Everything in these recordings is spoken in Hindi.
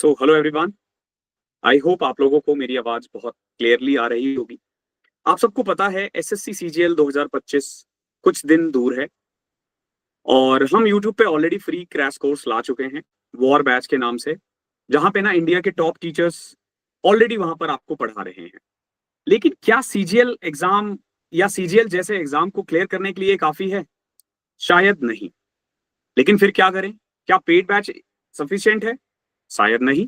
Hello everyone. आई होप आप लोगों को मेरी आवाज बहुत क्लियरली आ रही होगी। आप सबको पता है एसएससी सीजीएल 2025 कुछ दिन दूर है और हम यूट्यूब पे ऑलरेडी फ्री क्रैश कोर्स ला चुके हैं वॉर बैच के नाम से, जहां पे ना इंडिया के टॉप टीचर्स ऑलरेडी वहां पर आपको पढ़ा रहे हैं। लेकिन क्या सीजीएल एग्जाम या सीजीएल जैसे एग्जाम को क्लियर करने के लिए काफी है? शायद नहीं। लेकिन फिर क्या करें? क्या पेड बैच सफिशिएंट है? शायद नहीं।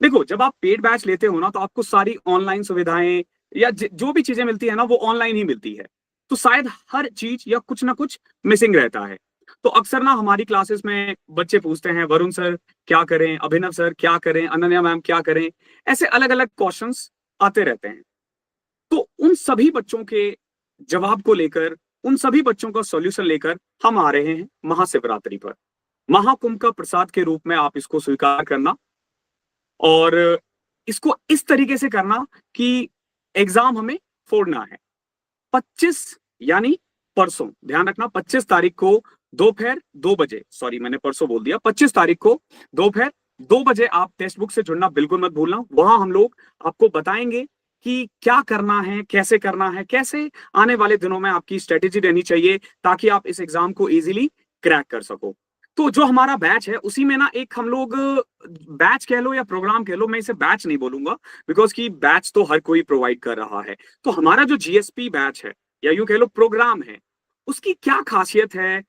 देखो, जब आप पेड बैच लेते हो ना तो आपको सारी ऑनलाइन सुविधाएं या जो भी चीजें मिलती है ना वो ऑनलाइन ही मिलती है। तो शायद हर चीज या कुछ ना कुछ मिसिंग रहता है। तो अक्सर ना हमारी क्लासेस में बच्चे पूछते हैं, वरुण सर क्या करें, अभिनव सर क्या करें, अनन्या मैम क्या करें। ऐसे अलग अलग क्वेश्चंस आते रहते हैं। तो उन सभी बच्चों के जवाब को लेकर, उन सभी बच्चों का सॉल्यूशन लेकर हम आ रहे हैं महाशिवरात्रि पर। महाकुंभ का प्रसाद के रूप में आप इसको स्वीकार करना और इसको इस तरीके से करना कि एग्जाम हमें फोड़ना है। 25 यानी परसों, ध्यान रखना 25 तारीख को दोपहर 2 बजे, सॉरी मैंने परसों बोल दिया, 25 तारीख को दोपहर 2 बजे आप टेक्स्ट बुक से जुड़ना बिल्कुल मत भूलना। वहां हम लोग आपको बताएंगे कि क्या करना है, कैसे करना है, कैसे आने वाले दिनों में आपकी स्ट्रेटेजी रहनी चाहिए ताकि आप इस एग्जाम को इजीली क्रैक कर सको। तो जो हमारा बैच है उसी में ना एक हम लोग बैच कह लो या प्रोग्राम कह लो, मैं इसे बैच नहीं बोलूंगा बिकॉज की बैच तो हर कोई प्रोवाइड कर रहा है। तो हमारा जो जीएसपी बैच है या यूं कह लो प्रोग्राम है, उसकी क्या खासियत है,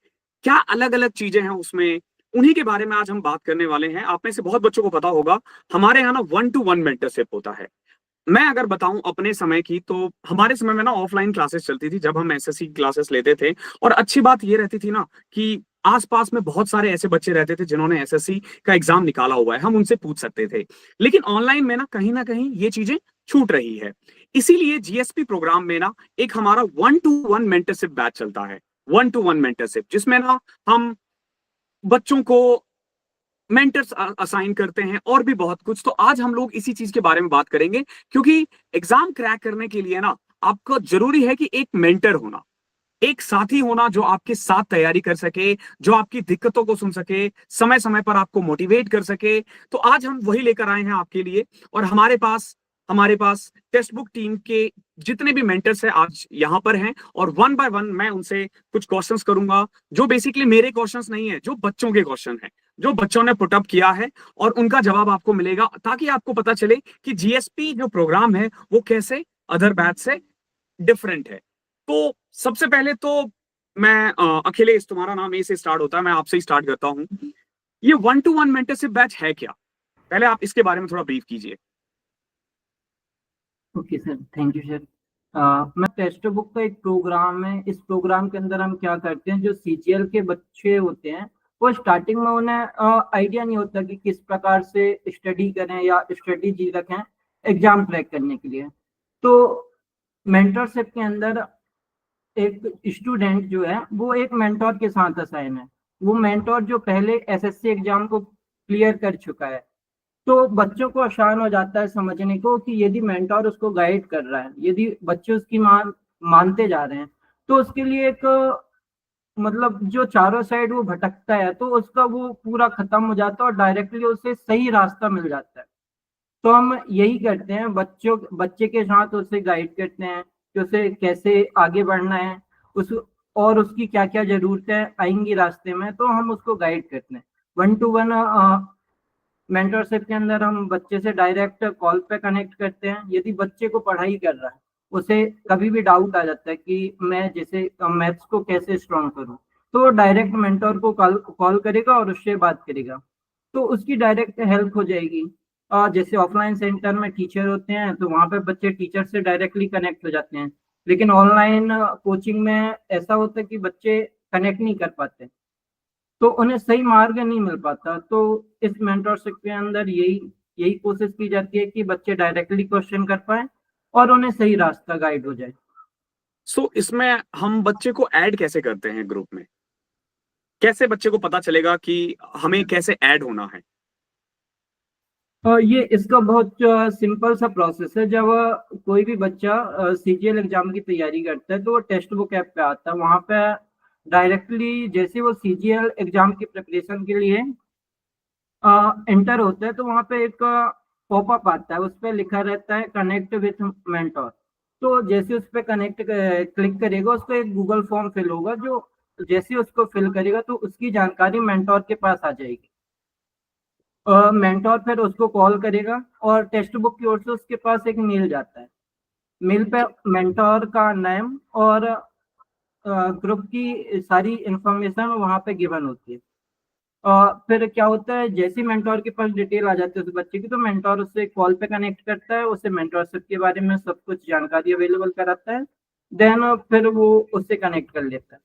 क्या अलग अलग चीजें हैं उसमें, उन्हीं के बारे में आज हम बात करने वाले हैं। आप में से बहुत बच्चों को पता होगा हमारे यहाँ ना 1-to-1 मेंटरशिप होता है। मैं अगर बताऊं अपने समय की, तो हमारे समय में ना ऑफलाइन क्लासेस चलती थी जब हम एसएससी क्लासेस लेते थे। और अच्छी बात ये रहती थी ना कि आसपास में बहुत सारे ऐसे बच्चे रहते थे जिन्होंने एसएससी का एग्जाम निकाला हुआ है, हम उनसे पूछ सकते थे। लेकिन ऑनलाइन में ना कहीं ये चीजें छूट रही है। इसीलिए जीएसपी प्रोग्राम में ना एक हमारा 1-to-1 मेंटरशिप बैच चलता है। 1-to-1 मेंटरशिप जिसमें ना हम बच्चों को मेंटर्स असाइन करते हैं और भी बहुत कुछ। तो आज हम लोग इसी चीज के बारे में बात करेंगे, क्योंकि एग्जाम क्रैक करने के लिए ना आपको जरूरी है कि एक मेंटर होना, एक साथी होना जो आपके साथ तैयारी कर सके, जो आपकी दिक्कतों को सुन सके, समय समय पर आपको मोटिवेट कर सके। तो आज हम वही लेकर आए हैं आपके लिए। और हमारे पास टेक्स्ट बुक टीम के जितने भी मेंटर्स हैं आज यहाँ पर हैं, और वन बाय वन मैं उनसे कुछ क्वेश्चंस करूंगा जो बेसिकली मेरे क्वेश्चंस नहीं है, जो बच्चों के क्वेश्चन हैं, जो बच्चों ने पुटअप किया है, और उनका जवाब आपको मिलेगा ताकि आपको पता चले कि जीएसपी जो प्रोग्राम है वो कैसे अदर बैच से डिफरेंट है। तो सबसे पहले तो मैं अखिलेश, तुम्हारा नाम ए से स्टार्ट होता है, मैं आपसे ही स्टार्ट करता हूँ। ये 1-to-1 मेंटरशिप बैच है क्या? पहले आप इसके बारे में थोड़ा ब्रीफ कीजिए। Okay sir, thank you sir. मैं टेक्स्ट बुक का एक प्रोग्राम है। इस प्रोग्राम के अंदर हम क्या करते हैं, जो सीजीएल के बच्चे होते हैं वो स्टार्टिंग में उन्हें आइडिया नहीं होता कि किस प्रकार से स्टडी करें या स्ट्रेटेजी रखें एग्जाम क्रैक करने के लिए। तो मेंटरशिप के अंदर एक स्टूडेंट जो है वो एक मेंटोर के साथ असाइन है। वो मेंटोर जो पहले एसएससी एग्जाम को क्लियर कर चुका है, तो बच्चों को आसान हो जाता है समझने को कि यदि मेंटोर उसको गाइड कर रहा है, यदि बच्चे उसकी मानते जा रहे हैं, तो उसके लिए एक मतलब जो चारों साइड वो भटकता है तो उसका वो पूरा खत्म हो जाता है और डायरेक्टली उसे सही रास्ता मिल जाता है। तो हम यही करते हैं, बच्चे के साथ उसे गाइड करते हैं कि उसे कैसे आगे बढ़ना है, उस और उसकी क्या क्या जरूरतें आएंगी रास्ते में, तो हम उसको गाइड करते हैं। 1-to-1 मेंटरशिप के अंदर हम बच्चे से डायरेक्ट कॉल पे कनेक्ट करते हैं। यदि बच्चे को पढ़ाई कर रहा है, उसे कभी भी डाउट आ जाता है कि मैं जैसे मैथ्स को कैसे स्ट्रॉन्ग करूं, तो वो डायरेक्ट मेंटर को कॉल करेगा और उससे बात करेगा, तो उसकी डायरेक्ट हेल्प हो जाएगी। जैसे ऑफलाइन सेंटर में टीचर होते हैं तो वहाँ पे बच्चे टीचर से डायरेक्टली कनेक्ट हो जाते हैं, लेकिन ऑनलाइन कोचिंग में ऐसा होता है कि बच्चे कनेक्ट नहीं कर पाते, तो उन्हें सही मार्ग नहीं मिल पाता। तो इस मेंटरशिप के अंदर यही यही कोशिश की जाती है कि बच्चे डायरेक्टली क्वेश्चन कर पाए और उन्हें सही रास्ता गाइड हो जाए। सो इसमें हम बच्चे को ऐड कैसे करते हैं ग्रुप में? कैसे बच्चे को पता चलेगा कि हमें कैसे ऐड होना है? ये इसका बहुत सिंपल सा प्रोसेस है। जब कोई भी बच्चा सीजीएल एग्जाम की तैयारी करता है तो वो टेक्स्ट बुक ऐप पे आता है। वहाँ पे डायरेक्टली जैसे वो सीजीएल एग्जाम की प्रिपरेशन के लिए एंटर होते हैं तो वहाँ पे एक पॉपअप आता है, उस पर लिखा रहता है कनेक्ट विथ मेंटोर। तो जैसे उस पर कनेक्ट क्लिक करेगा, उसको एक गूगल फॉर्म फिल होगा, जो जैसे उसको फिल करेगा तो उसकी जानकारी मेंटोर के पास आ जाएगी। मेंटोर फिर उसको कॉल करेगा और टेक्स्ट बुक की ओर से उसके पास एक मेल जाता है। मेल पे मेंटोर का नेम और ग्रुप की सारी इंफॉर्मेशन वहाँ पे गिवन होती है। फिर क्या होता है, जैसे मेंटोर के पास डिटेल आ जाती है उस बच्चे की, तो मेंटोर उससे कॉल पे कनेक्ट करता है, उसे मेंटोरशिप के बारे में सब कुछ जानकारी अवेलेबल कराता है। देन फिर वो उससे कनेक्ट कर लेता है,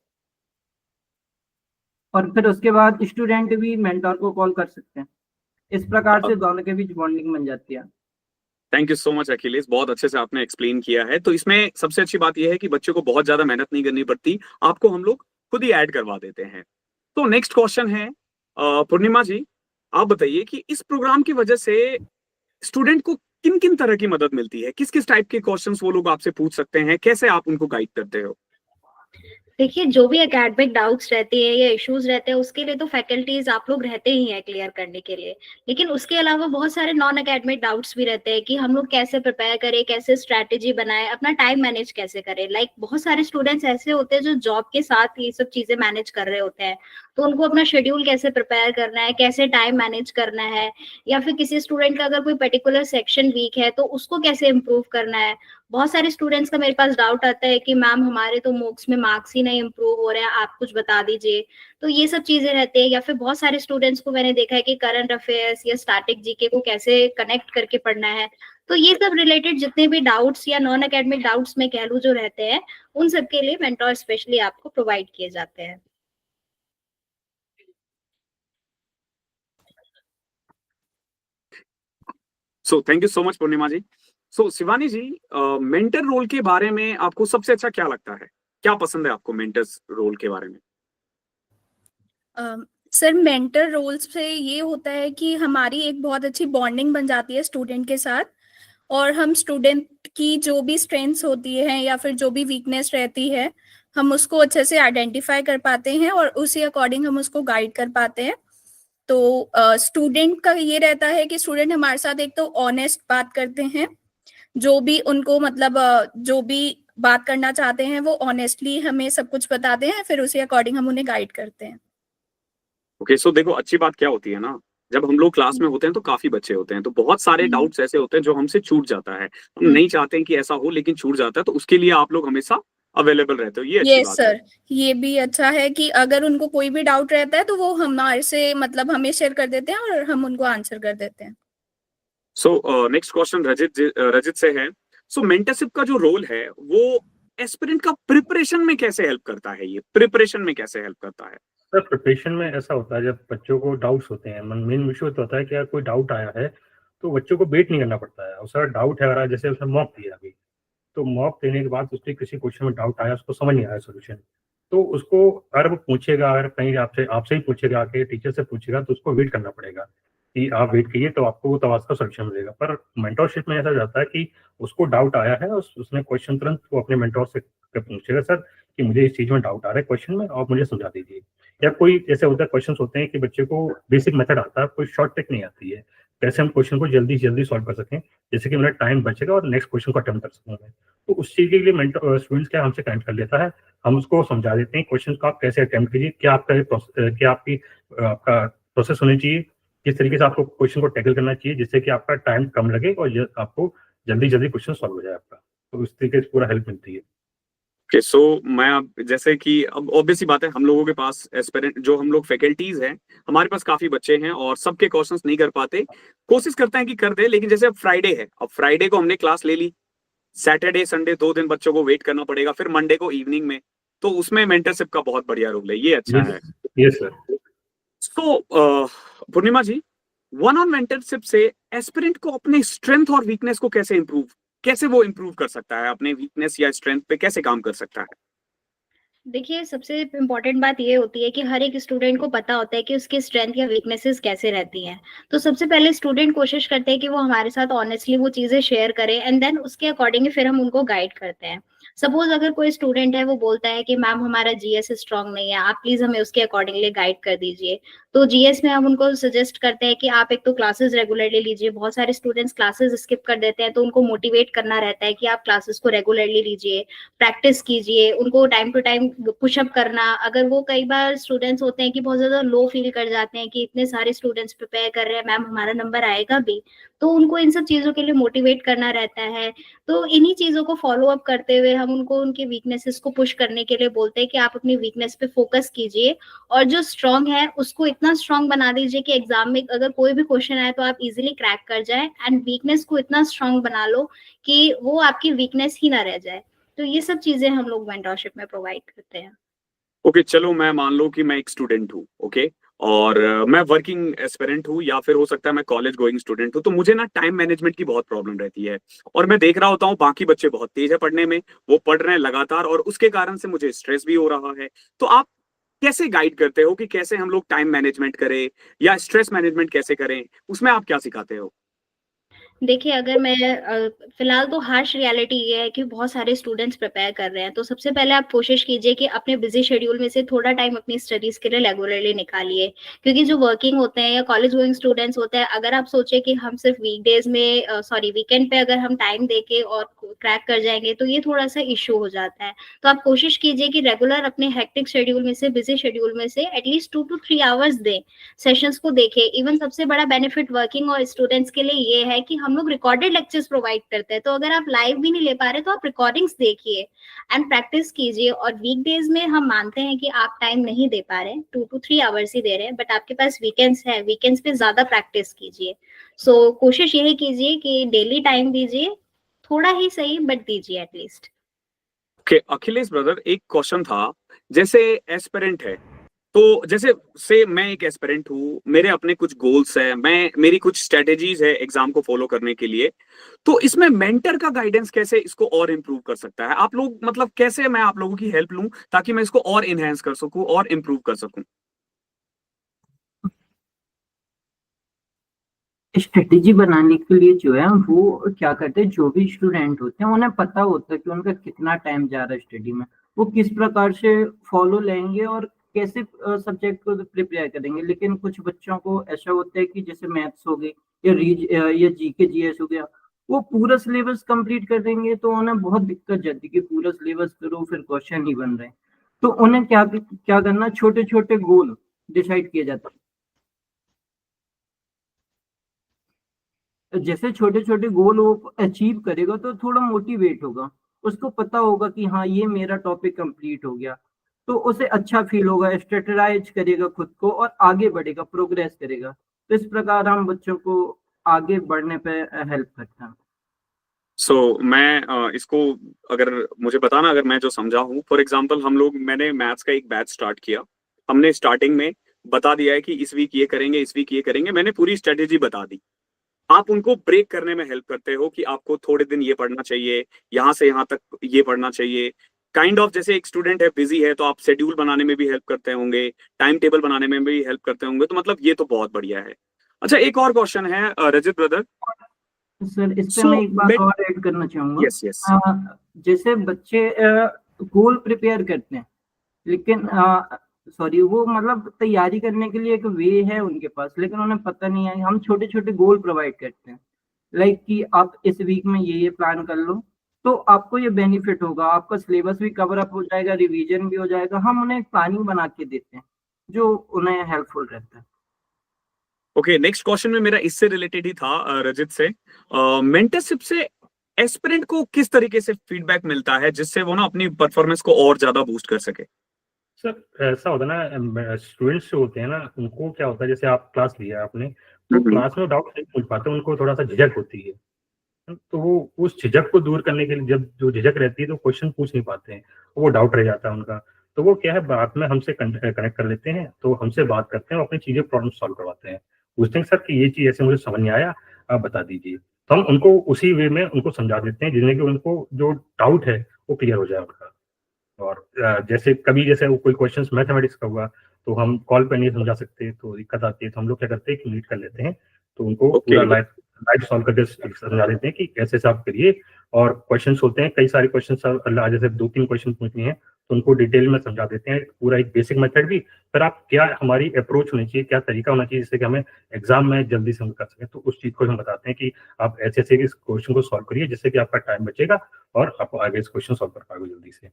और फिर उसके बाद स्टूडेंट भी मेंटोर को कॉल कर सकते हैं। इस प्रकार से दोनों के बीच बॉन्डिंग बन जाती है। Thank you so much Akhilesh, बहुत अच्छे से आपने एक्सप्लेन किया है। तो इसमें सबसे अच्छी बात यह है कि बच्चे को बहुत ज्यादा मेहनत नहीं करनी पड़ती, आपको हम लोग खुद ही ऐड करवा देते हैं। तो नेक्स्ट क्वेश्चन है, पूर्णिमा जी, आप बताइए कि इस प्रोग्राम की वजह से स्टूडेंट को किन किन तरह की मदद मिलती है, किस किस टाइप के क्वेश्चंस वो लोग आपसे पूछ सकते हैं, कैसे आप उनको गाइड करते हो? देखिए, जो भी एकेडमिक डाउट्स रहते हैं या इश्यूज रहते हैं, उसके लिए तो फैकल्टीज आप लोग रहते ही हैं क्लियर करने के लिए। लेकिन उसके अलावा बहुत सारे नॉन एकेडमिक डाउट्स भी रहते हैं कि हम लोग कैसे प्रिपेयर करें, कैसे स्ट्रैटेजी बनाएं, अपना टाइम मैनेज कैसे करें। लाइक बहुत सारे स्टूडेंट्स ऐसे होते हैं जो जॉब के साथ ये सब चीजें मैनेज कर रहे होते हैं, तो उनको अपना शेड्यूल कैसे प्रिपेयर करना है, कैसे टाइम मैनेज करना है, या फिर किसी स्टूडेंट का अगर कोई पर्टिकुलर सेक्शन वीक है तो उसको कैसे इम्प्रूव करना है। बहुत सारे स्टूडेंट्स का मेरे पास डाउट आता है कि मैम हमारे तो मोक्स में मार्क्स ही नहीं इम्प्रूव हो रहे हैं, आप कुछ बता दीजिए। तो ये सब चीजें रहती है। या फिर बहुत सारे स्टूडेंट्स को मैंने देखा है कि करंट अफेयर्स या स्टैटिक जीके को कैसे कनेक्ट करके पढ़ना है। तो ये सब रिलेटेड जितने भी डाउट्स या नॉन एकेडमिक डाउट्स में कह लूँ जो रहते हैं, उन सब के लिए मेंटोर स्पेशली आपको प्रोवाइड किए जाते हैं। So thank you so much Purnima ji. So Shivani ji, mentor role के बारे में आपको सबसे अच्छा क्या लगता है, क्या पसंद है आपको मेंटर्स रोल के बारे में? सर, मेंटर रोल्स से ये होता है कि हमारी एक बहुत अच्छी बॉन्डिंग बन जाती है स्टूडेंट के साथ, और हम स्टूडेंट की जो भी स्ट्रेंथ्स होती है या फिर जो भी वीकनेस रहती है, हम उसको अच्छे से आइडेंटिफाई कर पाते हैं और उसी अकॉर्डिंग हम उसको गाइड कर पाते हैं। तो स्टूडेंट का ये रहता है कि स्टूडेंट हमारे साथ एक तो ऑनेस्ट बात करते हैं, जो भी उनको मतलब जो भी बात करना चाहते हैं वो ऑनेस्टली हमें सब कुछ बताते हैं, फिर उसी अकॉर्डिंग हम उन्हें गाइड करते हैं। ओके, सो देखो अच्छी बात क्या होती है ना, जब हम लोग क्लास में होते हैं तो काफी बच्चे होते हैं, तो बहुत सारे डाउट्स ऐसे होते हैं जो हमसे छूट जाता है, हम नहीं चाहते हैं कि ऐसा हो लेकिन छूट जाता है, तो उसके लिए आप लोग हमेशा अवेलेबल रहते हो, ये अच्छी यस बात है। सर, ये भी अच्छा है कि अगर उनको कोई भी डाउट रहता है तो वो हमारे से मतलब हमें शेयर कर देते हैं और हम उनको आंसर कर देते हैं। सो नेक्स्ट क्वेश्चन रजित से है। सो मेंटरशिप का जो रोल है वो एस्पिरेंट का प्रिपरेशन में कैसे हेल्प करता है, ये प्रिपरेशन में कैसे हेल्प करता है? सर, प्रिपरेशन में ऐसा होता है, जब बच्चों को डाउट्स होते हैं, मेन इशू तो होता है कि यार कोई डाउट आया है तो बच्चों को वेट नहीं करना पड़ता है। और सर डाउट है, अगर जैसे उसने मॉक दिया अभी, तो मॉक देने के बाद उसके किसी क्वेश्चन में डाउट आया, उसको समझ नहीं आया सोल्यूशन, तो उसको अगर वो पूछेगा, अगर कहीं आपसे आपसे ही पूछेगा, आके टीचर से पूछेगा, तो उसको वेट करना पड़ेगा कि आप वेट कीजिए तो आपको तब उसका सोल्यूशन मिलेगा। पर मेंटोरशिप में ऐसा जाता है कि उसको डाउट आया है, उसने क्वेश्चन तुरंत वो अपने मेंटोर से पूछेगा, सर कि मुझे इस चीज में डाउट आ रहा है क्वेश्चन में, आप मुझे समझा दीजिए। या कोई जैसे होता है क्वेश्चन होते हैं कि बच्चे को बेसिक मेथड आता है, कोई शॉर्ट ट्रिक नहीं आती है, कैसे हम क्वेश्चन को जल्दी जल्दी सॉल्व कर सकें, जैसे कि मेरा टाइम बचेगा और नेक्स्ट क्वेश्चन को अटेम्प्ट कर सकूंगा। तो उस चीज के लिए स्टूडेंट्स क्या हमसे कनेक्ट कर लेता है, हम उसको समझा देते हैं क्वेश्चन को आप कैसे अटेम्प्ट कीजिए, क्या आपका प्रोसेस होनी चाहिए, किस तरीके से आपको क्वेश्चन को टैकल करना चाहिए, जिससे कि आपका टाइम कम लगे और आपको जल्दी जल्दी क्वेश्चन सॉल्व हो जाए आपका। तो इस तरीके से पूरा हेल्प मिलती है। ओके, सो मैं अब जैसे कि अब ऑब्वियस सी बात है, हम लोगों के पास एस्पिरेंट जो हम लोग फैकल्टीज हैं, हमारे पास काफी बच्चे हैं और सबके क्वेश्चंस नहीं कर पाते, कोशिश करते हैं कि कर दे, लेकिन जैसे अब फ्राइडे है, अब फ्राइडे को हमने क्लास ले ली, सैटरडे संडे 2 दिन बच्चों को वेट करना पड़ेगा, फिर मंडे को इवनिंग में, तो उसमें मेंटरशिप का बहुत बढ़िया रोल है, ये अच्छा है। Yes sir. So Purnima ji, one on mentorship से एस्पिरेंट को अपने स्ट्रेंथ और वीकनेस को कैसे वो इम्प्रूव कर सकता है, अपने वीकनेस या स्ट्रेंथ पे कैसे काम कर सकता है? देखिए, सबसे इम्पोर्टेंट बात ये होती है कि हर एक स्टूडेंट को पता होता है कि उसकी स्ट्रेंथ या वीकनेसेस कैसे रहती हैं। तो सबसे पहले स्टूडेंट कोशिश करते हैं कि वो हमारे साथ ऑनेस्टली वो चीज़ें शेयर करें, एंड देन उसके अकॉर्डिंग फिर हम उनको गाइड करते हैं। सपोज अगर कोई स्टूडेंट है वो बोलता है कि मैम हमारा जीएस स्ट्रांग नहीं है, आप प्लीज हमें उसके अकॉर्डिंगली गाइड कर दीजिए। तो जीएस में हम उनको सजेस्ट करते हैं कि आप एक तो क्लासेस रेगुलरली लीजिए। बहुत सारे स्टूडेंट्स क्लासेस स्किप कर देते हैं, तो उनको मोटिवेट करना रहता है कि आप क्लासेस को रेगुलरली लीजिए, प्रैक्टिस कीजिए, उनको टाइम टू टाइम पुशअप करना। अगर वो कई बार स्टूडेंट्स होते हैं कि बहुत ज्यादा लो फील कर जाते हैं कि इतने सारे स्टूडेंट्स प्रिपेयर कर रहे हैं, मैम हमारा नंबर आएगा भी, तो उनको इन सब चीजों के लिए मोटिवेट करना रहता है। तो इन्हीं चीजों को फॉलो अप करते हुए हम उनको उनके वीकनेसेस को पुश करने के लिए बोलते हैं कि आप अपनी वीकनेस पे फोकस कीजिए, और जो स्ट्रांग है उसको इतना स्ट्रांग बना दीजिए कि एग्जाम में अगर कोई भी क्वेश्चन आए तो आप इजीली क्रैक कर जाए, एंड वीकनेस को इतना स्ट्रांग बना लो कि वो आपकी वीकनेस ही ना रह जाए। तो ये सब चीजें हम लोग मेंटरशिप में प्रोवाइड करते हैं। ओके, चलो मैं मान लो कि मैं एक स्टूडेंट हूँ, ओके, और मैं वर्किंग एस्पिरेंट हूँ, या फिर हो सकता है मैं कॉलेज गोइंग स्टूडेंट हूँ, तो मुझे ना टाइम मैनेजमेंट की बहुत प्रॉब्लम रहती है। और मैं देख रहा होता हूँ बाकी बच्चे बहुत तेज है पढ़ने में, वो पढ़ रहे हैं लगातार, और उसके कारण से मुझे स्ट्रेस भी हो रहा है। तो आप कैसे गाइड करते हो कि कैसे हम लोग टाइम मैनेजमेंट करें या स्ट्रेस मैनेजमेंट कैसे करें, उसमें आप क्या सिखाते हो? देखिए, अगर मैं फिलहाल तो हार्श रियलिटी ये है कि बहुत सारे स्टूडेंट्स प्रिपेयर कर रहे हैं, तो सबसे पहले आप कोशिश कीजिए कि अपने बिजी शेड्यूल में से थोड़ा टाइम अपनी स्टडीज के लिए रेगुलरली निकालिए। क्योंकि जो वर्किंग होते हैं या कॉलेज गोइंग स्टूडेंट्स होते हैं, अगर आप सोचे कि हम सिर्फ वीकडेज में वीकेंड पे अगर हम टाइम देके और क्रैक कर जाएंगे, तो ये थोड़ा सा इश्यू हो जाता है। तो आप कोशिश कीजिए कि रेगुलर अपने हेक्टिक शेड्यूल में से, बिजी शेड्यूल में से एटलीस्ट 2 to 3 आवर्स दें, सेशंस को देखें। इवन सबसे बड़ा बेनिफिट वर्किंग और स्टूडेंट्स के लिए ये है कि हम लोग रिकॉर्डेड लेक्चर्स प्रोवाइड करते हैं, तो अगर आप लाइव भी नहीं ले पा रहे तो आप रिकॉर्डिंग्स देखिए एंड प्रैक्टिस कीजिए। और वीकडेज में हम मानते हैं कि आप टाइम नहीं दे पा रहे हैं, 2 to 3 आवर्स ही दे रहे हैं, बट आपके पास वीकेंड्स है, वीकेंड्स पे ज्यादा प्रैक्टिस कीजिए। सो कोशिश यही कीजिए कि डेली टाइम दीजिए, थोड़ा ही सही बट दीजिए एटलीस्ट। ओके, अखिलेश ब्रदर, एक क्वेश्चन था। जैसे एस्पिरेंट है, तो जैसे से मैं एक एस्पिरेंट हूँ, मेरे अपने कुछ गोल्स है, मेरी कुछ स्ट्रेटेजीज है एग्जाम को फॉलो करने के लिए, तो इसमें मेंटर का गाइडेंस कैसे इसको और इम्प्रूव कर सकता है? आप लोग मतलब कैसे मैं आप लोगों की हेल्प लूं ताकि मैं इसको और इनहेंस कर सकूं और इम्प्रूव कर सकूं? स्ट्रेटेजी बनाने के लिए जो है वो क्या करते हैं, जो भी स्टूडेंट होते हैं उन्हें पता होता है कि उनका कितना टाइम जा रहा है स्टडी में, वो किस प्रकार से फॉलो लेंगे और कैसे सब्जेक्ट को प्रिपेयर करेंगे। लेकिन कुछ बच्चों को ऐसा होता है कि जैसे मैथ्स हो गई या जीके जीएस हो गया, वो पूरा सिलेबस कंप्लीट कर देंगे तो उन्हें बहुत दिक्कत जाती है कि पूरा सिलेबस करो फिर क्वेश्चन ही बन रहे हैं। तो उन्हें क्या क्या करना, छोटे छोटे गोल डिसाइड किए जाते हैं। जैसे छोटे छोटे गोल वो अचीव करेगा तो थोड़ा मोटिवेट होगा, उसको पता होगा कि हाँ ये मेरा टॉपिक कंप्लीट हो गया, तो उसे अच्छा फील होगा, स्ट्रेटेजाइज करेगा खुद को और आगे बढ़ेगा, प्रोग्रेस करेगा। तो इस प्रकार हम बच्चों को आगे बढ़ने पे हेल्प करते हैं। मैं इसको, अगर मुझे बताना, अगर मैं जो समझा हूँ, फॉर एग्जांपल मैंने मैथ्स का एक बैच स्टार्ट किया। हमने स्टार्टिंग में बता दिया है कि इस वीक ये करेंगे, इस वीक ये करेंगे, मैंने पूरी स्ट्रेटेजी बता दी। आप उनको ब्रेक करने में हेल्प करते हो कि आपको थोड़े दिन ये पढ़ना चाहिए, यहाँ से यहाँ तक ये पढ़ना चाहिए। काइंड ऑफ जैसे एक स्टूडेंट है, बिजी है, तो आप शेड्यूल बनाने में भी हेल्प करते होंगे, टाइम टेबल बनाने में भी हेल्प करते होंगे, तो मतलब ये तो बहुत बढ़िया है। अच्छा, एक और क्वेश्चन है रजत ब्रदर। सर इस पे सो मैं एक बात और ऐड करना चाहूंगा। Yes yes. जैसे बच्चे गोल प्रिपेयर करते हैं, लेकिन वो मतलब तैयारी करने के लिए एक वे है उनके पास, लेकिन उन्हें पता नहीं है। हम छोटे छोटे गोल प्रोवाइड करते हैं, लाइक कि आप इस वीक में ये प्लान कर लो, तो आपको ये बेनिफिट होगा, आपका सिलेबस भी कवर अप हो जाएगा, रिवीजन भी हो जाएगा। हम उन्हें एक प्लानिंग बना के देते हैं जो उन्हें हेल्पफुल रहता है। ओके, नेक्स्ट क्वेश्चन में मेरा इससे रिलेटेड ही था, रजित से। मेंटरशिप से एस्पिरेंट को किस तरीके से फीडबैक मिलता है जिससे वो ना अपनी परफॉर्मेंस को और ज्यादा बूस्ट कर सके? सर ऐसा होता है ना, स्टूडेंट्स जो होते हैं ना, उनको क्या होता है, जैसे आप क्लास लिया आपने, तो क्लास में डाउट नहीं पूछ पाते, उनको थोड़ा सा झिझक होती है। तो वो उस झिझक को दूर करने के लिए, जब जो झिझक रहती है तो क्वेश्चन पूछ नहीं पाते हैं, वो डाउट रह जाता है उनका। तो वो क्या है, बाद में हमसे कनेक्ट कर लेते हैं, तो हमसे बात करते हैं और अपनी चीजें प्रॉब्लम सॉल्व करवाते हैं। पूछते हैं सर कि ये चीज ऐसे मुझे समझ नहीं आया, आप बता दीजिए। तो हम उनको उसी वे में उनको समझा देते हैं, जिसमें कि उनको जो डाउट है वो क्लियर हो जाए उनका। और जैसे कभी जैसे वो कोई क्वेश्चंस मैथमेटिक्स का हुआ, तो हम कॉल पे नहीं समझा सकते, तो दिक्कत आती है, तो हम लोग क्या करते हैं कि मीट कर लेते हैं, तो उनको ओके, पूरा लाइव लाइव सॉल्व करके समझा देते हैं कि कैसे से आप करिए। और क्वेश्चंस होते हैं, कई सारे क्वेश्चंस, जैसे 2-3 क्वेश्चन पूछने हैं तो उनको डिटेल में समझा देते हैं, पूरा एक बेसिक मेथड भी, पर आप क्या हमारी अप्रोच होनी चाहिए, क्या तरीका होना चाहिए जिससे कि हमें एग्जाम में जल्दी से हम कर सकें, तो उस चीज को हम बताते हैं कि आप ऐसे ऐसे इस क्वेश्चन को सॉल्व करिए जिससे कि आपका टाइम बचेगा और आप आगे इस क्वेश्चन सॉल्व कर पाओगे जल्दी से।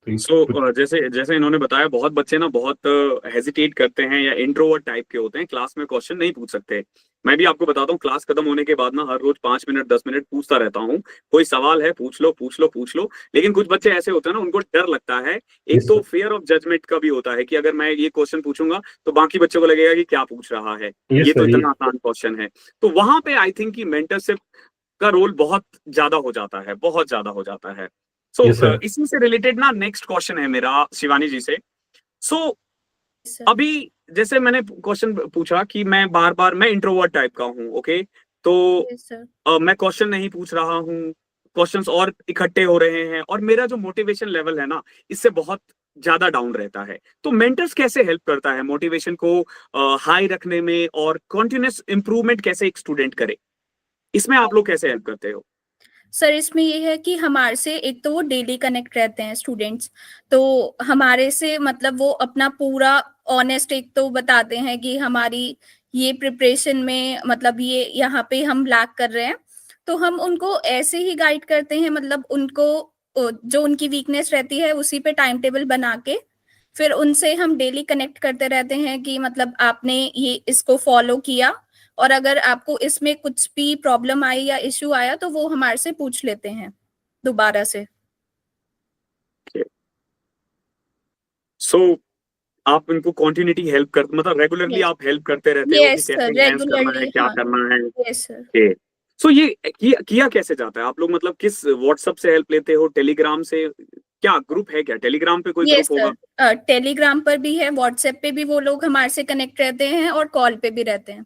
सो जैसे इन्होंने बताया, बहुत बच्चे ना बहुत हेजिटेट करते हैं या इंट्रोवर्ट टाइप के होते हैं, क्लास में क्वेश्चन नहीं पूछ सकते। मैं भी आपको बताता हूँ, क्लास खत्म होने के बाद ना हर रोज 5 मिनट 10 मिनट पूछता रहता हूँ, कोई सवाल है पूछ लो पूछ लो पूछ लो। लेकिन कुछ बच्चे ऐसे होते हैं ना, उनको डर लगता है। एक तो फियर ऑफ जजमेंट का भी होता है कि अगर मैं ये क्वेश्चन पूछूंगा तो बाकी बच्चों को लगेगा कि क्या पूछ रहा है, ये तो इतना आसान क्वेश्चन है। तो वहां पे आई थिंक कि मेंटरशिप का रोल बहुत ज्यादा हो जाता है, बहुत ज्यादा हो जाता है। सो इसी से रिलेटेड ना नेक्स्ट क्वेश्चन है मेरा शिवानी जी से। अभी जैसे मैंने क्वेश्चन पूछा कि मैं मैं इंट्रोवर्ट टाइप का हूँ, ओके, तो मैं क्वेश्चन नहीं पूछ रहा हूँ, क्वेश्चंस और इकट्ठे हो रहे हैं और मेरा जो मोटिवेशन लेवल है ना, इससे बहुत ज्यादा डाउन रहता है। तो मेंटर्स कैसे हेल्प करता है मोटिवेशन को हाई रखने में, और कंटिन्यूअस इंप्रूवमेंट कैसे एक स्टूडेंट करे, इसमें आप लोग कैसे हेल्प करते हो? सर इसमें ये है कि हमारे से एक तो वो डेली कनेक्ट रहते हैं स्टूडेंट्स, तो हमारे से मतलब वो अपना पूरा ऑनेस्ट एक तो बताते हैं कि हमारी ये प्रिपरेशन में मतलब ये यहाँ पे हम लैक कर रहे हैं, तो हम उनको ऐसे ही गाइड करते हैं, मतलब उनको जो उनकी वीकनेस रहती है उसी पे टाइम टेबल बना के फिर उनसे हम डेली कनेक्ट करते रहते हैं कि मतलब आपने ये इसको फॉलो किया, और अगर आपको इसमें कुछ भी प्रॉब्लम आई या इश्यू आया तो वो हमारे से पूछ लेते हैं दोबारा से। सो आप इनको कंटिन्यूटी हेल्प कर, मतलब रेगुलरली आप हेल्प करते रहते हो कि कैसे एनहांस करना है, क्या करना है। Yes sir. ओके, सो ये किया कैसे जाता है? आप लोग मतलब किस व्हाट्सएप से हेल्प लेते हो, टेलीग्राम से, क्या ग्रुप है क्या टेलीग्राम पे? कोई ग्रुप होगा? टेलीग्राम पर भी है, व्हाट्सएप पे भी वो लोग हमारे से कनेक्ट रहते हैं और कॉल पे भी रहते हैं।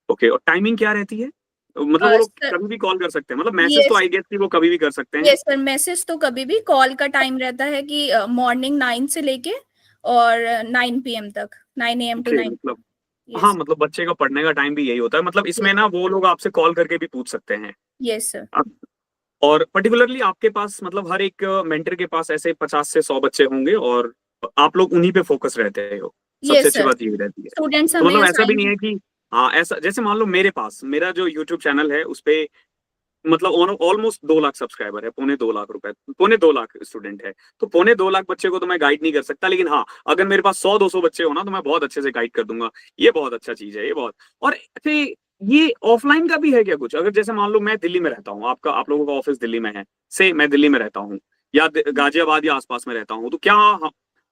ओके, और टाइमिंग क्या रहती है? मतलब वो लोग कभी भी कॉल कर सकते हैं, मतलब मैसेज तो आई गेस कि वो कभी भी कर सकते हैं। यस सर, मैसेज तो कभी भी, कॉल का टाइम रहता है कि मॉर्निंग 9 से लेके और 9 PM तक, 9 AM to 9 मतलब हाँ, मतलब बच्चे का पढ़ने का टाइम भी यही होता है, मतलब इसमें ना वो लोग आपसे कॉल करके भी पूछ सकते हैं। Yes sir. और पर्टिकुलरली आपके पास मतलब हर एक मेंटर के पास ऐसे 50 से 100 बच्चे होंगे और आप लोग उन्हीं पे फोकस रहते हो, सबसे अच्छी बात ये रहती है। स्टूडेंट्स तो मतलब ऐसा भी नहीं है कि हाँ, ऐसा जैसे मान लो मेरा जो यूट्यूब चैनल है उस पे मतलब ऑलमोस्ट 2 लाख सब्सक्राइबर है, 2.5 लाख स्टूडेंट है, तो 2.5 लाख बच्चे को तो मैं गाइड नहीं कर सकता, लेकिन हाँ, अगर मेरे पास 100-200 बच्चे हो ना तो मैं बहुत अच्छे से गाइड कर दूंगा। ये बहुत अच्छा चीज है, ये बहुत। और अच्छा, ये ऑफलाइन का भी है क्या कुछ? अगर जैसे मान लो मैं दिल्ली में रहता हूँ, आप लोगों का ऑफिस दिल्ली में है, से मैं दिल्ली में रहता हूँ या गाजियाबाद या आसपास में रहता हूँ, तो क्या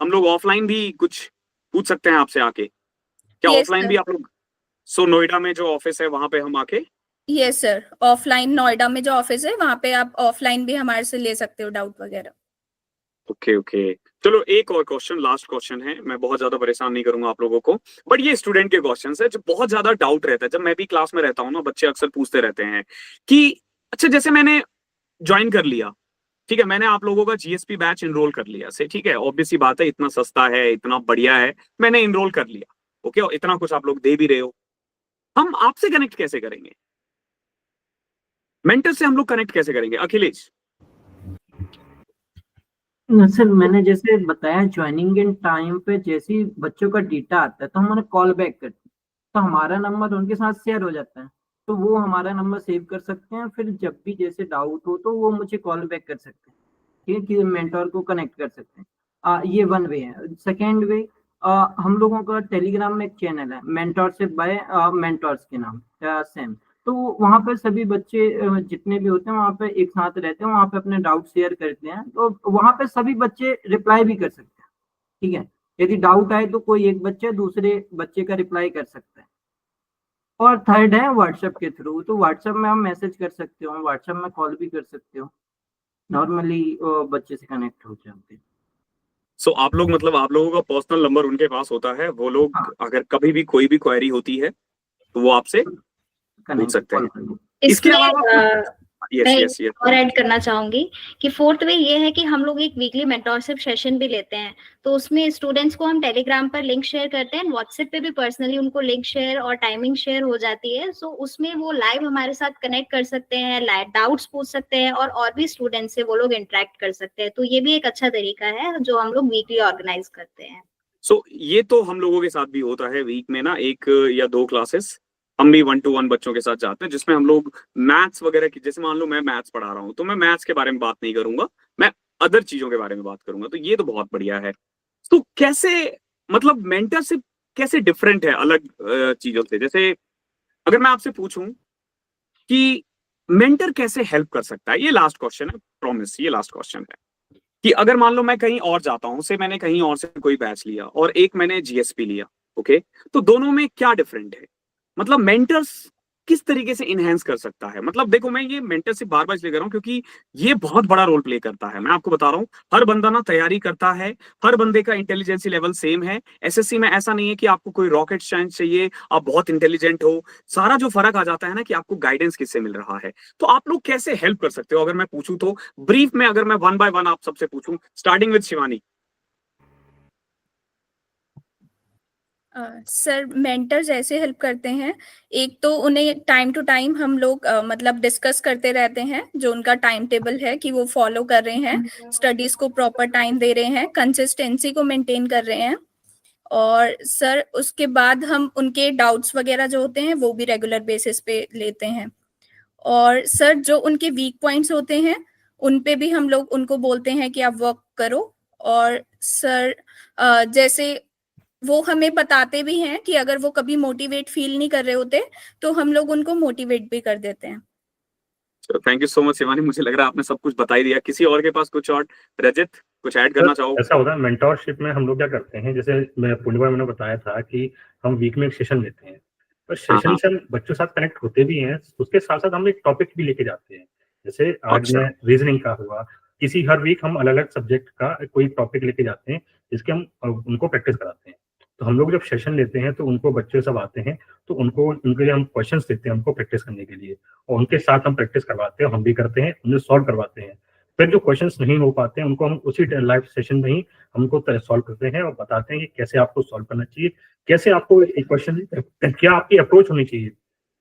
हम लोग ऑफलाइन भी कुछ पूछ सकते हैं आपसे आके? क्या ऑफलाइन भी आप लोग, नोएडा में जो ऑफिस है वहां पे हम आके? यस सर, ऑफलाइन नोएडा में जो ऑफिस है वहां पे आप ऑफलाइन भी हमारे से ले सकते हो डाउट वगैरह। ओके, चलो एक और क्वेश्चन, लास्ट क्वेश्चन है, मैं बहुत ज्यादा परेशान नहीं करूंगा आप लोगों को, बट ये स्टूडेंट के क्वेश्चंस है जो बहुत ज्यादा डाउट रहता है। जब मैं भी क्लास में रहता हूँ ना, बच्चे अक्सर पूछते रहते हैं कि अच्छा, जैसे मैंने ज्वाइन कर लिया, ठीक है, मैंने आप लोगों का जीएसपी बैच इनरोल कर लिया से, ठीक है, ऑब्वियस सी बात है, इतना सस्ता है, इतना बढ़िया है, मैंने इनरोल कर लिया, ओके, और इतना कुछ आप लोग दे भी रहे हो, हम आपसे कनेक्ट कैसे करेंगे? मेंटर से हम लोग कनेक्ट कैसे करेंगे? अखिलेश सर, मैंने जैसे बताया, ज्वाइनिंग इन टाइम पे जैसे ही बच्चों का डेटा आता है तो हम उन्हें कॉल बैक करते हैं, तो हमारा नंबर उनके साथ शेयर हो जाता है, तो वो हमारा नंबर सेव कर सकते हैं, फिर जब भी जैसे डाउट हो तो वो मुझे कॉल बैक कर सकते हैं, ठीक है, कि मेंटोर को कनेक्ट कर सकते हैं। ये वन वे है। सेकेंड वे, हम लोगों का टेलीग्राम में एक चैनल है, मेंटोरशिप बाय मेंटोर्स के नाम सेम, तो वहाँ पर सभी बच्चे जितने भी होते हैं वहाँ पे एक साथ रहते हैं, वहाँ पे अपने डाउट शेयर करते हैं, तो वहाँ पे सभी बच्चे रिप्लाई भी कर सकते हैं, ठीक है, यदि डाउट आए तो कोई एक बच्चा दूसरे बच्चे का रिप्लाई कर सकता है। और थर्ड है व्हाट्सएप के थ्रू, तो व्हाट्सएप में आप मैसेज कर सकते हो, व्हाट्सएप में कॉल भी कर सकते हो, नॉर्मली बच्चे से कनेक्ट हो जाते हैं। आप लोग मतलब आप लोगों का पर्सनल नंबर उनके पास होता है, वो लोग हाँ, अगर कभी भी कोई भी क्वेरी होती है तो वो आपसे पूछ सकते हैं। इसके अलावा यस मैं यस यस और ऐड करना चाहूंगी कि फोर्थ वे ये है कि हम लोग एक वीकली मेंटोरशिप सेशन भी लेते हैं, तो उसमें स्टूडेंट्स को हम टेलीग्राम पर लिंक शेयर करते हैं, व्हाट्सएप पे भी पर्सनली उनको लिंक शेयर और टाइमिंग शेयर हो जाती है, सो उसमें वो लाइव हमारे साथ कनेक्ट कर सकते हैं, लाइव डाउट्स पूछ सकते हैं और भी स्टूडेंट्स से वो लोग इंटरेक्ट कर सकते हैं। तो ये भी एक अच्छा तरीका है जो हम लोग वीकली ऑर्गेनाइज करते हैं। सो ये तो हम लोगों के साथ भी होता है, वीक में ना 1 या 2 क्लासेस हम भी 1-to-1 बच्चों के साथ जाते हैं, जिसमें हम लोग मैथ्स वगैरह की, जैसे मान लो मैं मैथ्स पढ़ा रहा हूँ तो मैं मैथ्स के बारे में बात नहीं करूंगा, मैं अदर चीजों के बारे में बात करूंगा। तो ये तो बहुत बढ़िया है। तो कैसे, मतलब मेंटरशिप कैसे डिफरेंट है अलग चीजों से? जैसे अगर मैं आपसे पूछूं कि मेंटर कैसे हेल्प कर सकता है, ये लास्ट क्वेश्चन है, प्रॉमिस ये लास्ट क्वेश्चन है, कि अगर मान लो मैं कहीं और जाता हूं, से मैंने कहीं और से कोई बैच लिया और एक मैंने जीएसपी लिया, ओके, तो दोनों में क्या डिफरेंट है? मतलब मेंटर्स किस तरीके से इनहेंस कर सकता है? मतलब देखो, मैं ये मेंटरशिप बार बार इसलिए कर रहा हूं क्योंकि ये बहुत बड़ा रोल प्ले करता है। मैं आपको बता रहा हूं, हर बंदा ना तैयारी करता है, हर बंदे का इंटेलिजेंसी लेवल सेम है। एसएससी में ऐसा नहीं है कि आपको कोई रॉकेट साइंस चाहिए, आप बहुत इंटेलिजेंट हो। सारा जो फर्क आ जाता है ना कि आपको गाइडेंस किससे मिल रहा है। तो आप लोग कैसे हेल्प कर सकते हो? अगर मैं पूछूं तो ब्रीफ में, अगर मैं 1 by 1 आप सबसे पूछूं, starting with Shivani. Sir mentors ऐसे हेल्प करते हैं, एक तो उन्हें टाइम टू टाइम हम लोग मतलब डिस्कस करते रहते हैं जो उनका टाइम टेबल है कि वो फॉलो कर रहे हैं, स्टडीज को प्रॉपर टाइम दे रहे हैं, कंसिस्टेंसी को मेंटेन कर रहे हैं। और सर उसके बाद हम उनके डाउट्स वगैरह जो होते हैं वो भी रेगुलर बेसिस पे लेते हैं। और सर जो उनके वीक पॉइंट्स होते हैं उन पे भी हम लोग उनको बोलते हैं कि आप वर्क करो। और सर जैसे वो हमें बताते भी हैं कि अगर वो कभी मोटिवेट फील नहीं कर रहे होते तो हम लोग उनको मोटिवेट भी कर देते हैं। Thank you so much Shivani, मुझे लग रहा है आपने सब कुछ बता ही दिया। किसी और के पास कुछ और? रजत, कुछ ऐड करना चाहो? ऐसा होता है मेंटोरशिप में हम लोग क्या करते हैं, जैसे मैं पूर्णिमा मैंने बताया था कि हम वीक में एक सेशन लेते हैं, पर हाँ सेशन हाँ, से हम बच्चों के साथ कनेक्ट होते भी हैं, उसके साथ साथ हम एक टॉपिक भी लेके जाते हैं। जैसे आज अच्छा में रीजनिंग का हुआ, किसी हर वीक हम अलग अलग सब्जेक्ट का कोई टॉपिक लेके जाते हैं जिसके हम उनको प्रैक्टिस कराते हैं। तो हम लोग जब सेशन लेते हैं तो उनको बच्चे सब आते हैं, तो उनको उनके लिए हम क्वेश्चन देते हैं उनको प्रैक्टिस करने के लिए, और उनके साथ हम प्रैक्टिस करवाते हैं, हम भी करते हैं, उन्हें सॉल्व करवाते हैं। फिर जो क्वेश्चंस नहीं हो पाते हैं उनको हम उसी लाइव सेशन में ही हमको सॉल्व करते हैं और बताते हैं कि कैसे आपको सॉल्व करना चाहिए, कैसे आपको एक क्वेश्चन, क्या आपकी अप्रोच होनी चाहिए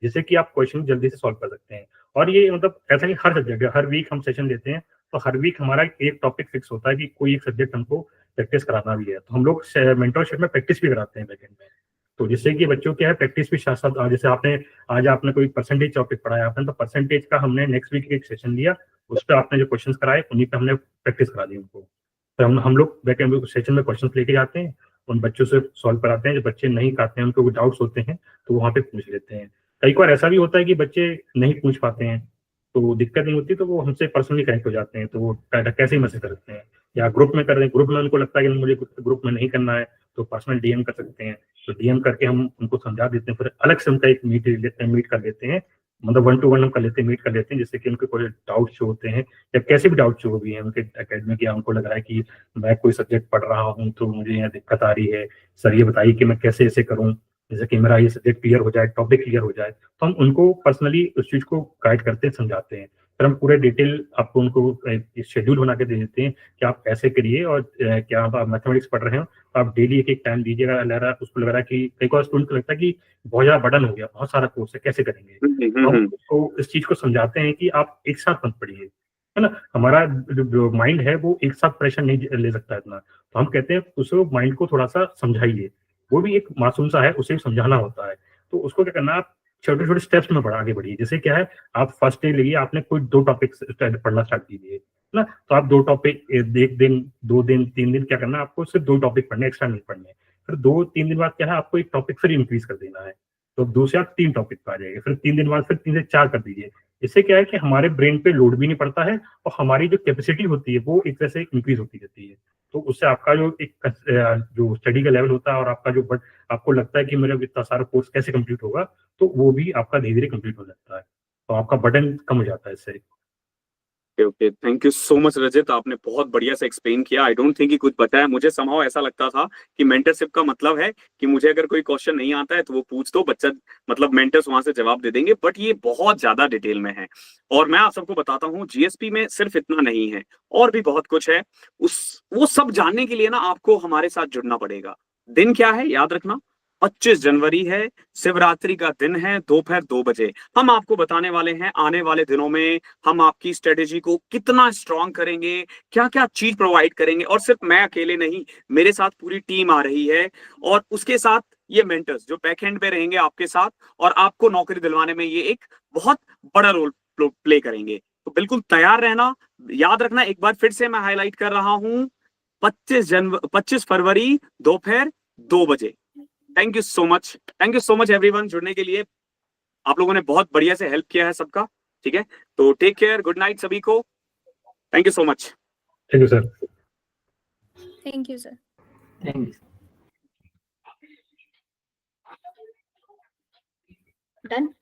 जिससे कि आप क्वेश्चन जल्दी से सॉल्व कर सकते हैं। और ये मतलब ऐसा नहीं हर सब्जेक्ट है, हर वीक हम सेशन लेते हैं, तो हर वीक हमारा एक टॉपिक फिक्स होता है कि कोई एक सब्जेक्ट हमको प्रैक्टिस कराना भी है, तो हम लोग मेंटरशिप में प्रैक्टिस भी कराते हैं बैकेंड में। तो जिससे कि बच्चों क्या है, प्रैक्टिस भी साथ साथ, जैसे आपने आज आपने कोई परसेंटेज टॉपिक पढ़ाया आपने, तो परसेंटेज का हमने नेक्स्ट वीक एक सेशन लिया, उस पर आपने जो क्वेश्चंस कराए उन्हीं पे हमने प्रैक्टिस करा दी उनको। तो हम लोग बैकेंड सेशन में क्वेश्चंस लेके जाते हैं, उन बच्चों से सॉल्व कराते हैं, जो बच्चे नहीं करते हैं उनको डाउट्स होते हैं तो वहाँ पे पूछ लेते हैं। कई बार ऐसा भी होता है कि बच्चे नहीं पूछ पाते हैं तो दिक्कत नहीं होती, तो वो हमसे पर्सनली कनेक्ट हो जाते हैं, तो वो कैसे ही मैसेज करते हैं, या ग्रुप में कर रहे हैं, ग्रुप में उनको लगता है कि मुझे ग्रुप में नहीं करना है तो पर्सनल डीएम कर सकते हैं, तो डीएम करके हम उनको समझा देते हैं, फिर अलग से उनका एक मीट कर लेते हैं, मतलब 1-to-1 हम कर लेते हैं, मीट कर लेते हैं, जिससे कि उनके कोई डाउट जो होते हैं या कैसे भी डाउट जो भी है उनके एकेडमिक, या उनको लग रहा है कि मैं कोई सब्जेक्ट पढ़ रहा हूँ तो मुझे यहाँ दिक्कत आ रही है, सर ये बताइए कि मैं कैसे ऐसे करूँ जैसे कि मेरा ये सब्जेक्ट क्लियर हो जाए, टॉपिक क्लियर हो जाए, तो हम उनको पर्सनली उस चीज को गाइड करते हैं, समझाते हैं। फिर हम पूरे डिटेल आपको उनको शेड्यूल बना के दे देते हैं कि आप ऐसे करिए, और क्या आप मैथमेटिक्स पढ़ रहे हो तो आप डेली एक एक टाइम दीजिएगा। लग रहा है उसको, लग रहा है कि कई बार स्टूडेंट को लगता है कि बहुत ज्यादा बर्डन हो गया, बहुत सारा कोर्स है, कैसे करेंगे, तो हम उसको इस चीज को समझाते हैं कि आप एक साथ मत पढ़िए, है ना। हमारा जो माइंड है वो एक साथ प्रेशर नहीं ले सकता इतना, तो हम कहते हैं उसको माइंड को थोड़ा सा समझाइए, वो भी एक मासूम सा है, उसे भी समझाना होता है। तो उसको क्या करना, आप छोटे छोटे स्टेप्स में आगे बढ़िए। जैसे क्या है, आप फर्स्ट डे लिए आपने कोई 2 टॉपिक पढ़ना स्टार्ट कीजिए ना, तो आप 2 टॉपिक 1 दिन 2 दिन 3 दिन क्या करना, आपको सिर्फ 2 टॉपिक पढ़ने, एक्स्ट्रा नहीं पढ़ने। फिर 2-3 दिन बाद क्या है, आपको एक टॉपिक फिर इंक्रीज कर देना है, तो 2 से आप 3 टॉपिक पे आ जाएंगे। फिर 3 दिन बाद फिर 3 से 4 कर दीजिए। इससे क्या है कि हमारे ब्रेन पे लोड भी नहीं पड़ता है, और हमारी जो कैपेसिटी होती है वो एक तरह से इंक्रीज होती रहती है। तो उससे आपका जो एक जो स्टडी का लेवल होता है, और आपका जो आपको लगता है कि मेरा इतना सारा कोर्स कैसे कंप्लीट होगा, तो वो भी आपका धीरे धीरे कंप्लीट हो जाता है, तो आपका बर्डन कम हो जाता है इससे। Okay, thank you so much Rajat, आपने बहुत बढ़िया से एक्सप्लेन किया। आई डोंट थिंक कि कुछ बताया। मुझे समहाउ ऐसा लगता था कि मेंटरशिप का मतलब है कि मुझे अगर कोई क्वेश्चन नहीं आता है तो वो पूछ दो, बच्चा मतलब मेंटर्स वहां से जवाब दे देंगे, बट ये बहुत ज्यादा डिटेल में है। और मैं आप सबको बताता हूँ, जीएसपी में सिर्फ इतना नहीं है, और भी बहुत कुछ है। वो सब जानने के लिए ना आपको हमारे साथ जुड़ना पड़ेगा। दिन क्या है याद रखना, 25 जनवरी है, शिवरात्रि का दिन है, दोपहर 2 बजे। हम आपको बताने वाले हैं आने वाले दिनों में हम आपकी स्ट्रेटेजी को कितना स्ट्रांग करेंगे, क्या क्या चीज प्रोवाइड करेंगे। और सिर्फ मैं अकेले नहीं, मेरे साथ पूरी टीम आ रही है, और उसके साथ ये मेंटर्स जो बैक एंड पे रहेंगे आपके साथ, और आपको नौकरी दिलवाने में ये एक बहुत बड़ा रोल प्ले करेंगे। तो बिल्कुल तैयार रहना। याद रखना, एक बार फिर से मैं हाईलाइट कर रहा हूं, 25 फरवरी दोपहर 2 बजे। Thank you so much everyone जुड़ने के लिए। आप लोगों ने बहुत बढ़िया से हेल्प किया है सबका। ठीक है, तो टेक केयर, गुड नाइट सभी को। Thank you so much. Thank you sir. Thank you sir. Thank you. Done.